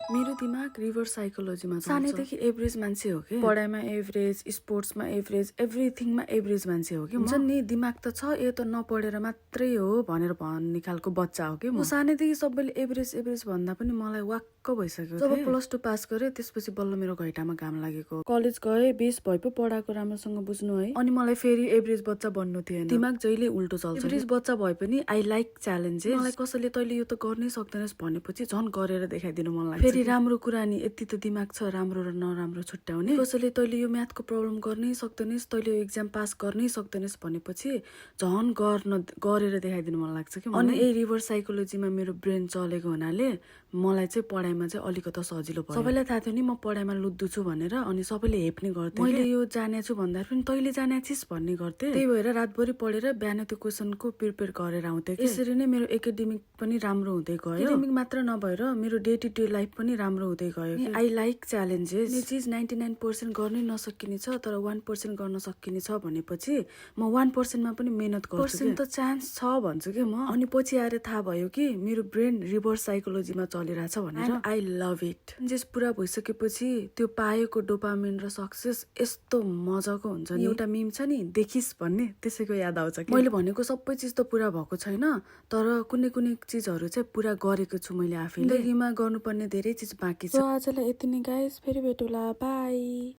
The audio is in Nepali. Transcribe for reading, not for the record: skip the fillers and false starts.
मेरो दिमाग रिभर्स साइकोलोजीमा छ। सानैदेखि एभरेज मान्छे हो कि, पढाइमा एभरेज, स्पोर्ट्समा एभरेज, एभ्रिथिङमा एभरेज मान्छे हो कि। हुन्छ नि दिमाग त छ, यो त नपढेर मात्रै हो भनेर भन्ने खालको बच्चा हो कि म। सानैदेखि सबैले एभरेज एभरेज भन्दा पनि मलाई वाक्क भइसक्यो। जब +2 पास गरेँ त्यसपछि बल्ल मेरो घैटामा घाम लागेको। कलेज गए 20 भए पो पढाएको राम्रोसँग बुझ्नु है। अनि मलाई फेरि एभरेज बच्चा बन्नु थिएन। दिमाग जहिले उल्टो चल्छ। एभरेज बच्चा भए पनि आई लाइक च्यालेन्जेस। मलाई कसैले तैँले यो त गर्नै सक्दैनस् भनेपछि झन् गरेर देखाइदिनु मन लाग्छ। फेरि राम्रो कुरा नि यति त दिमाग छ राम्रो र नराम्रो छुट्याउने। कसैले तैँले यो म्याथको प्रब्लम गर्नै सक्दैनस्, तैँले यो एक्जाम पास गर्नै सक्दैनस् भनेपछि झन् गरेर देखाइदिनु मन लाग्छ कि। अनि यही रिभर्स साइकोलोजीमा मेरो ब्रेन चलेको हुनाले मलाई चाहिँ पढाइमा चाहिँ अलिकति सजिलो भयो। सबैलाई थाहा थियो नि म पढाइमा लुद्धु छु भनेर, अनि सबैले हेप्ने गर्थे। मैले यो जाने छु भन्दा पनि तैँले जाने छिस् भन्ने गर्थे। त्यही भएर रातभरि पढेर बिहान त्यो क्वेसनको प्रिपेयर गरेर आउँथे। यसरी नै मेरो एकाडेमिक पनि राम्रो हुँदै गयो। एकाडेमिक मात्र नभएर मेरो डे टु डे लाइफ पनि राम्रो हुँदै गयो। I like challenges. यो चिज 99% गर्नै नसकिने छ तर 1% गर्न सकिने छ भनेपछि म 1% मा पनि मेहनत गर्छु। पर्सेन्ट त चान्स छ भन्छु कि म। अनि पछि आएर थाहा भयो कि मेरो ब्रेन रिभर्स साइकोलोजीमा चलिरहेछ भनेर। I love it. जेस पुरा भइसकेपछि त्यो पाएको डोपामिन र सक्सेस यस्तो मजाको हुन्छ नि। एउटा मिम छ नि देखिस् भन्ने, त्यसैको याद आउँछ कि। मैले भनेको सबै चिज त पुरा भएको छैन तर कुनै कुनै चिजहरू चाहिँ पुरा गरेको छु मैले आफैले। जिन्दगीमा गर्नुपर्ने धेरै चिज बाँकी छ। आजलाई यति नै गाइस, फेरि भेटौँला, बाई।